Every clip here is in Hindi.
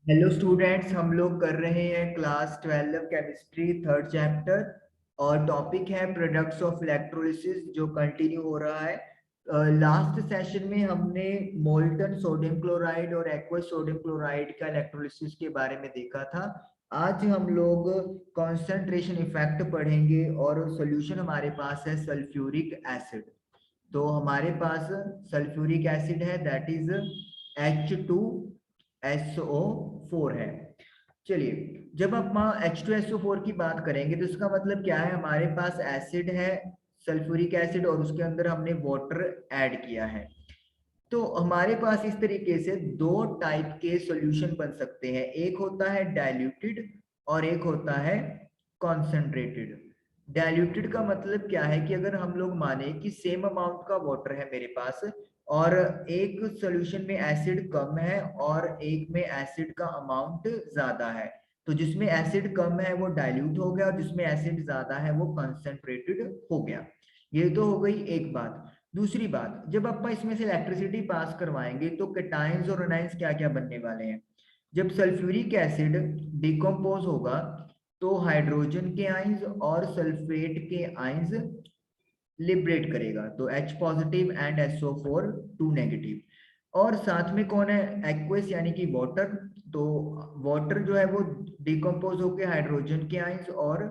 हेलो स्टूडेंट्स, हम लोग कर रहे हैं क्लास 12 केमिस्ट्री थर्ड चैप्टर और टॉपिक है प्रोडक्ट्स ऑफ इलेक्ट्रोलिसिस जो कंटिन्यू हो रहा है। लास्ट सेशन में हमने मोल्टन सोडियम क्लोराइड और एक्वस सोडियम क्लोराइड का इलेक्ट्रोलिसिस के बारे में देखा था। आज हम लोग कंसंट्रेशन इफेक्ट पढ़ेंगे और सॉल्यूशन हमारे पास है सल्फ्यूरिक एसिड। तो हमारे पास सल्फ्यूरिक एसिड है, दैट इज H2SO4 है। चलिए, जब आप H2SO4 की बात करेंगे तो इसका मतलब क्या है, हमारे पास एसिड है सल्फ्यूरिक एसिड और उसके अंदर हमने वाटर ऐड किया है। तो हमारे पास इस तरीके से दो टाइप के सॉल्यूशन बन सकते हैं, एक होता है डाइल्यूटेड और एक होता है कॉन्सेंट्रेटेड। डाइल्यूटेड का मतलब क्या है कि अगर हम लोग माने कि सेम अमाउंट का वाटर है मेरे पास और एक सॉल्यूशन में एसिड कम है और एक में एसिड का अमाउंट ज्यादा है, तो जिसमें एसिड कम है वो डाइल्यूट हो गया और जिसमें एसिड ज्यादा है वो कंसंट्रेटेड हो गया। ये तो हो गई एक बात। दूसरी बात, जब आप इसमें से इलेक्ट्रिसिटी पास करवाएंगे तो कैटायंस और एनायंस क्या क्या बनने वाले हैं। जब सल्फ्यूरिक एसिड डिकम्पोज होगा तो हाइड्रोजन के आयंस और सल्फेट के आयंस लिबरेट करेगा, तो H positive and SO4 2 negative. और साथ में कौन है, एक्वस यानी कि वाटर। तो वाटर जो है वो डिकम्पोज होकर हाइड्रोजन के आयंस और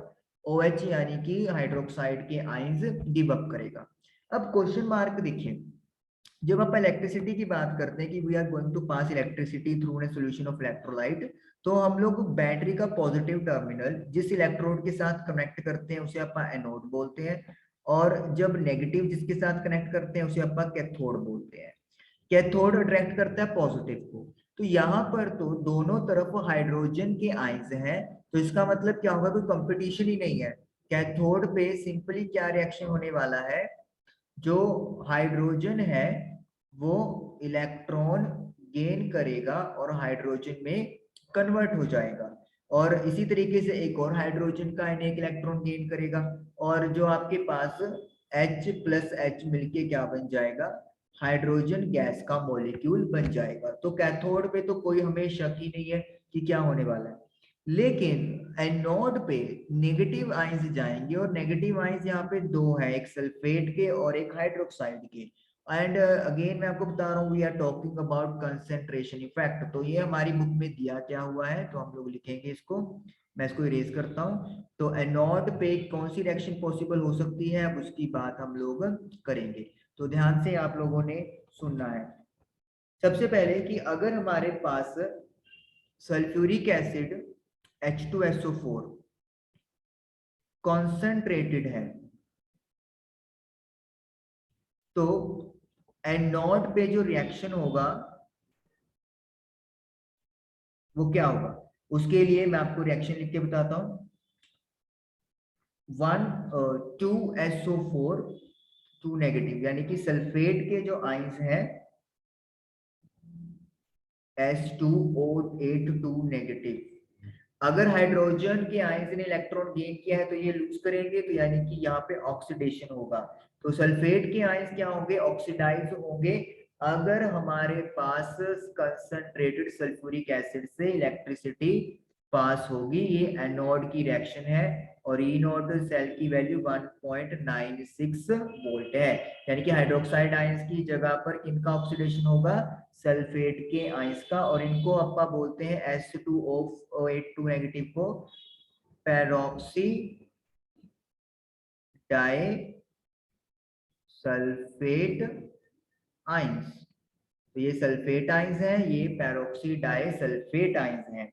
OH यानी कि हाइड्रोक्साइड के आयंस गिव अप करेगा। अब क्वेश्चन मार्क देखिए, जब आप इलेक्ट्रिसिटी की बात करते हैं कि we are going to pass electricity through a solution of electrolyte, तो हम लोग बैटरी का पॉजिटिव टर्मिनल जिस इलेक्ट्रोड के साथ कनेक्ट करते हैं उसे आप एनोड बोलते हैं, और जब नेगेटिव जिसके साथ कनेक्ट करते हैं उसे आप कैथोड बोलते हैं। कैथोड अट्रैक्ट करता है पॉजिटिव को। तो यहाँ पर तो दोनों तरफ हाइड्रोजन के आयंस हैं, तो इसका मतलब क्या होगा, कोई कंपटीशन ही नहीं है। कैथोड पे सिंपली क्या रिएक्शन होने वाला है, जो हाइड्रोजन है वो इलेक्ट्रॉन गेन करेगा और हाइड्रोजन में कन्वर्ट हो जाएगा, और इसी तरीके से एक और हाइड्रोजन का एक इलेक्ट्रॉन गेन करेगा, और जो आपके पास H प्लस H मिलके क्या बन जाएगा, हाइड्रोजन गैस का मॉलिक्यूल बन जाएगा। तो कैथोड पे तो कोई हमें शक ही नहीं है कि क्या होने वाला है। लेकिन एनोड पे नेगेटिव आयंस जाएंगे और नेगेटिव आयंस यहाँ पे दो है, एक सल्फेट के और एक हाइड्रोक्साइड के। एंड अगेन मैं आपको बता रहा हूँ, we are talking about concentration effect. तो ये हमारी बुक में दिया क्या हुआ है, तो हम लोग लिखेंगे इसको। मैं इसको इरेज करता हूँ। तो एनोड पे कौन सी रिएक्शन पॉसिबल हो सकती है, अब उसकी बात हम लोग करेंगे। तो ध्यान से आप लोगों ने सुनना है। सबसे पहले कि अगर हमारे पास सल्फ्यूरिक एसिड H2SO4 कॉन्सेंट्रेटेड है, तो एनोड पे जो रिएक्शन होगा वो क्या होगा। उसके लिए मैं आपको रिएक्शन लिख के बताता हूं। 2SO4 2 नेगेटिव, यानी कि सल्फेट के जो आयंस हैं H2O8 2 नेगेटिव, अगर हाइड्रोजन के आयंस ने इलेक्ट्रॉन गेन किया है तो ये लूज करेंगे, तो यानी कि यहाँ पे ऑक्सीडेशन होगा। तो सल्फेट के आयंस क्या होंगे, ऑक्सीडाइज होंगे। अगर हमारे पास कंसंट्रेटेड सल्फ्यूरिक एसिड से इलेक्ट्रिसिटी पास होगी, ये एनोड की रिएक्शन है, और ई नोड सेल की वैल्यू 1.96 वोल्ट है। यानी कि हाइड्रोक्साइड आयंस की जगह पर किनका ऑक्सीडेशन होगा, सल्फेट के आयंस का, और इनको अपा बोलते हैं H2O8 2 नेगेटिव को पेरोक्सी डाई सल्फेट आयंस। तो ये सल्फेट आयंस है, ये पेरोक्सी डाई सल्फेट आयंस है।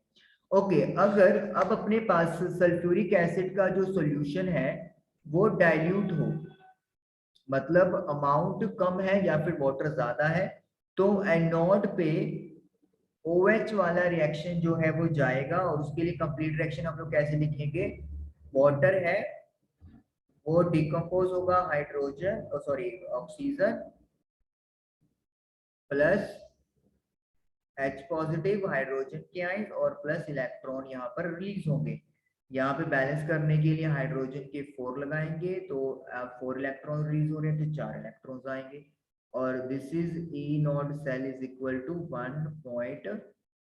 ओके, अगर अब अपने पास सल्फ्यूरिक एसिड का जो सॉल्यूशन है वो डाइल्यूट हो, मतलब अमाउंट कम है या फिर वाटर ज्यादा है, तो एनोड पे OH वाला रिएक्शन जो है वो जाएगा, और उसके लिए कंप्लीट रिएक्शन हम लोग कैसे लिखेंगे, वाटर है वो डिकम्पोज होगा hydrogen sorry oxygen plus H positive hydrogen के आयंस और प्लस इलेक्ट्रॉन यहाँ पर रिलीज होंगे। यहाँ पे बैलेंस करने के लिए हाइड्रोजन के 4 लगाएंगे, तो 4 इलेक्ट्रॉन रिलीज हो रहे हैं तो 4 इलेक्ट्रॉन्स आएंगे, और this is E naught cell is equal to 1.96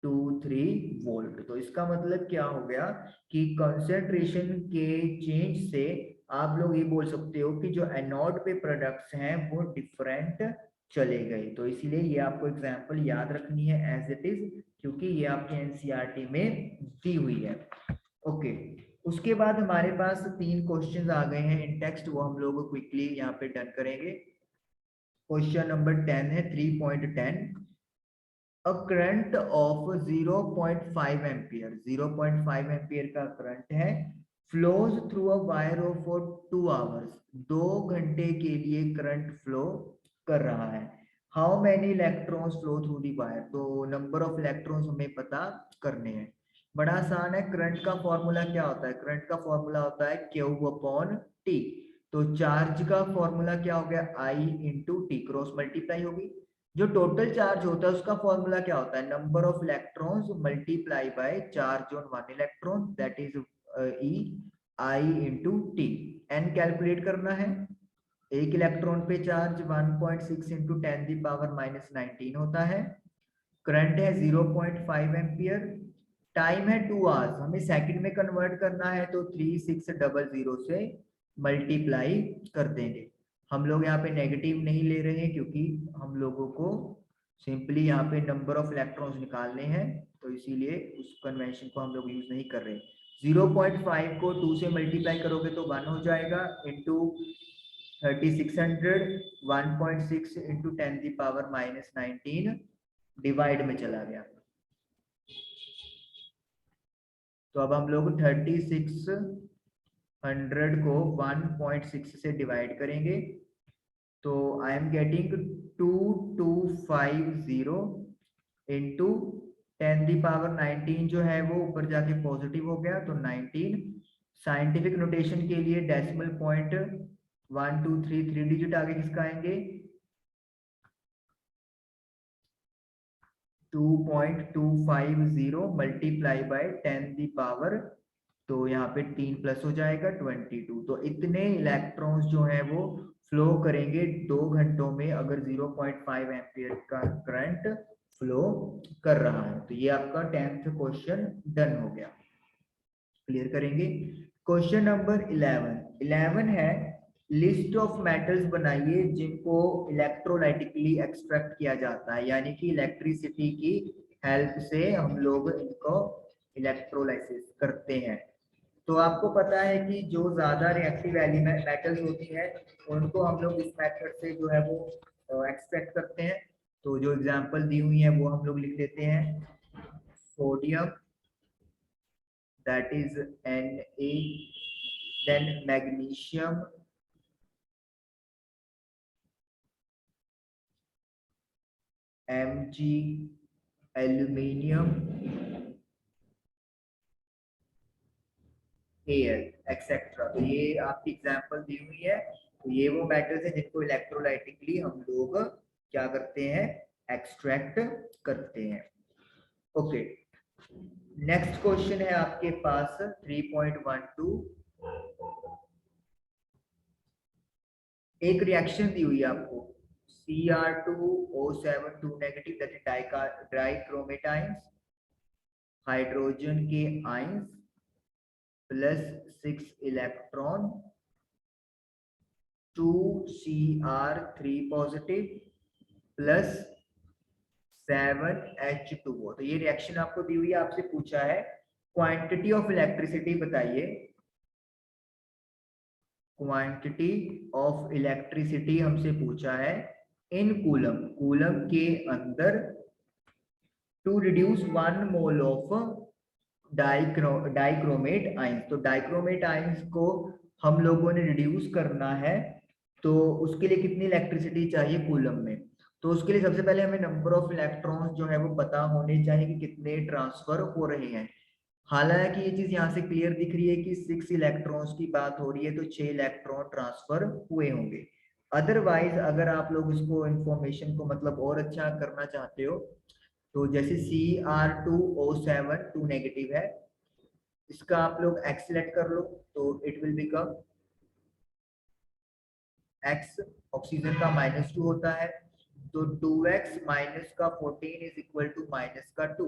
0.23 volt. तो इसका मतलब क्या हो गया कि कंसंट्रेशन के चेंज से आप लोग ये बोल सकते हो कि जो एनोड पे प्रोडक्ट्स हैं वो डिफरेंट चले गए। तो इसीलिए ये आपको एग्जांपल याद रखनी है एज इट इज, क्योंकि ये आपके एनसीईआरटी में दी हुई है। ओके, उसके बाद हमारे पास 3 क्वेश्चंस आ गए हैं इन टेक्स्ट, वो हम लोग क्विकली यहाँ पे डन करेंगे। क्वेश्चन नंबर 10 है 3.10, a current of 0.5 ampere, 0.5 ampere का करंट है, flows through a wire for 2 hours, 2 घंटे के लिए करंट फ्लो कर रहा है। How many electrons flow through the wire, तो नंबर ऑफ इलेक्ट्रॉन्स हमें पता करने हैं। बड़ा आसान है, करंट का फॉर्मूला क्या होता है, करंट का फॉर्मूला होता है Q अपॉन T। तो चार्ज का फॉर्मूला क्या हो गया, I into T, cross multiply होगी। जो टोटल चार्ज होता है उसका फॉर्मूला क्या होता है, number of electrons multiply by charge on 1 electron, that is E I into T. N calculate करना है, एक इलेक्ट्रॉन पे charge 1.6 into 10 the power minus 19 होता है। करंट है 0.5 एम्पियर, टाइम है 2 आवर्स, हमें सेकंड में कन्वर्ट करना है तो 3600 से मल्टीप्लाई कर देंगे। हम लोग यहाँ पे नेगेटिव नहीं ले रहे हैं क्योंकि हम लोगों को सिंपली यहाँ पे नंबर ऑफ इलेक्ट्रॉन्स निकालने हैं, तो इसीलिए उस कन्वेंशन को हम लोग यूज नहीं कर रहे। 0.5 को 2 से मल्टीप्लाई करोगे तो 1 हो जाएगा, into 3600, 1.6 into 10 the power minus 19 divide में चला गया। तो अब हम लोग 3600 को 1.6 से डिवाइड करेंगे, तो I am getting 2250 into 10 the power 19 जो है वो ऊपर जाके पॉजिटिव हो गया, तो 19। साइंटिफिक नोटेशन के लिए डेसिमल पॉइंट 1 2 3 3 डिजिट आगे किसका आएंगे, 2.250 मल्टीप्लाई बाय 10 दी पावर, तो यहाँ पे 3 प्लस हो जाएगा 22। तो इतने इलेक्ट्रॉन्स जो है वो फ्लो करेंगे 2 घंटों में अगर 0.5 एम्पियर का करंट फ्लो कर रहा है। तो ये आपका 10th क्वेश्चन डन हो गया। क्लियर करेंगे। क्वेश्चन नंबर 11 है, लिस्ट ऑफ मेटल्स बनाइए जिनको इलेक्ट्रोलाइटिकली एक्सट्रैक्ट किया जाता है, यानी कि इलेक्ट्रिसिटी की हेल्प से हम लोग इनको इलेक्ट्रोलाइसिस करते हैं। तो आपको पता है कि जो ज्यादा रिएक्टिव एलिमेंट मेटल्स होती है उनको हम लोग इस मेथड से जो है वो एक्सट्रैक्ट करते हैं। तो जो एग्जांपल दी हुई है वो हम लोग लिख देते हैं, sodium that is Na, then magnesium, Mg, aluminium, air etcetera. तो ये आपकी एग्जांपल दी हुई है। तो ये वो मेटल्स हैं जिनको इलेक्ट्रोलाइटिकली हम लोग क्या करते हैं, एक्सट्रैक्ट करते हैं। ओके, नेक्स्ट क्वेश्चन है आपके पास 3.12, एक रिएक्शन दी हुई है आपको, Cr2O7 2 negative that is dichromate ions, hydrogen के ions plus 6 electron, 2Cr3 positive plus 7H2O। तो ये रिएक्शन आपको दी हुई है, आपसे पूछा है क्वांटिटी ऑफ इलेक्ट्रिसिटी बताइए। क्वांटिटी ऑफ इलेक्ट्रिसिटी हमसे पूछा है इन कूलम, कूलम के अंदर, to reduce 1 mole of dichromate ions. तो डाइक्रोमेट आयंस को हम लोगों ने रिड्यूस करना है, तो उसके लिए कितनी इलेक्ट्रिसिटी चाहिए कूलम में। तो उसके लिए सबसे पहले हमें नंबर ऑफ इलेक्ट्रॉन्स जो है वो पता होने चाहिए कि कितने ट्रांसफर हो रहे हैं। हालांकि ये चीज यहाँ से क्लियर दिख रही है कि 6 इलेक्ट्रॉन्स की बात हो रही है, तो 6 इलेक्ट्रॉन ट्रांसफर हुए होंगे। अदरवाइज अगर आप लोग इसको इंफॉर्मेशन को मतलब और अच्छा करना चाहते हो, तो जैसे Cr2O7 2 नेगेटिव है, इसका आप लोग x सिलेक्ट कर लो, तो it will become x, oxygen का -2 होता है, तो 2x माइनस का 14 इज इक्वल टू माइनस का 2।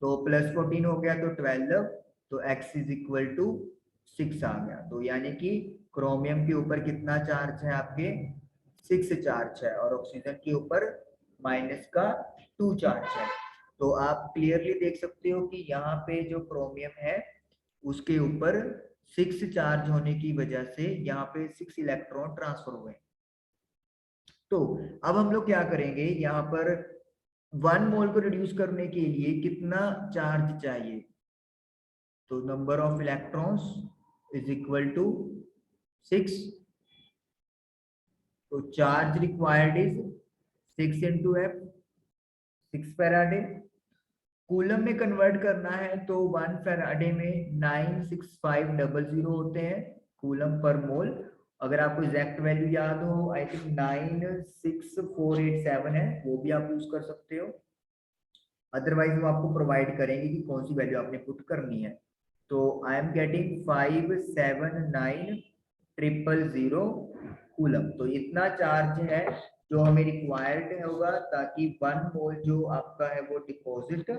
तो +14 हो गया तो 12, तो x इज इक्वल टू 6 आ गया। तो यानी कि क्रोमियम के ऊपर कितना चार्ज है आपके 6 चार्ज है और ऑक्सीजन के ऊपर -2 चार्ज है। तो आप क्लियरली देख सकते हो कि यहाँ पे जो क्रोमियम है उसके ऊपर 6 चार्ज होने की वजह से यहाँ पे 6 इलेक्ट्रॉन ट्रांसफर हुए। तो अब हम लोग क्या करेंगे, यहाँ पर 1 मोल को रिड्यूस करने के लिए कितना चार्ज चाहिए, तो number of electrons is equal to 6, तो charge required is 6 into F, 6 faraday. Coulomb में कन्वर्ट करना है तो 1 फैराडे में 96500 होते हैं कूलम पर मोल। अगर आपको एग्जैक्ट वैल्यू याद हो, आई थिंक 96487 है, वो भी आप यूज कर सकते हो। अदरवाइज वो आपको प्रोवाइड करेंगे कि कौन सी वैल्यू आपने पुट करनी है। तो आई एम गेटिंग 579000 कूलम। तो इतना चार्ज है जो हमें रिक्वायर्ड होगा ताकि 1 मोल जो आपका है वो डिपॉजिट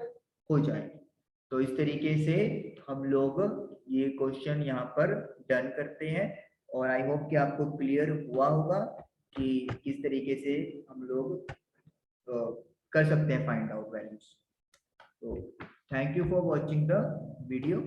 हो जाए। तो इस तरीके से हम लोग ये क्वेश्चन यहाँ पर डन करते हैं और आई होप कि आपको क्लियर हुआ होगा कि किस तरीके से हम लोग कर सकते हैं फाइंड आउट वैल्यूज। तो thank you for watching the video.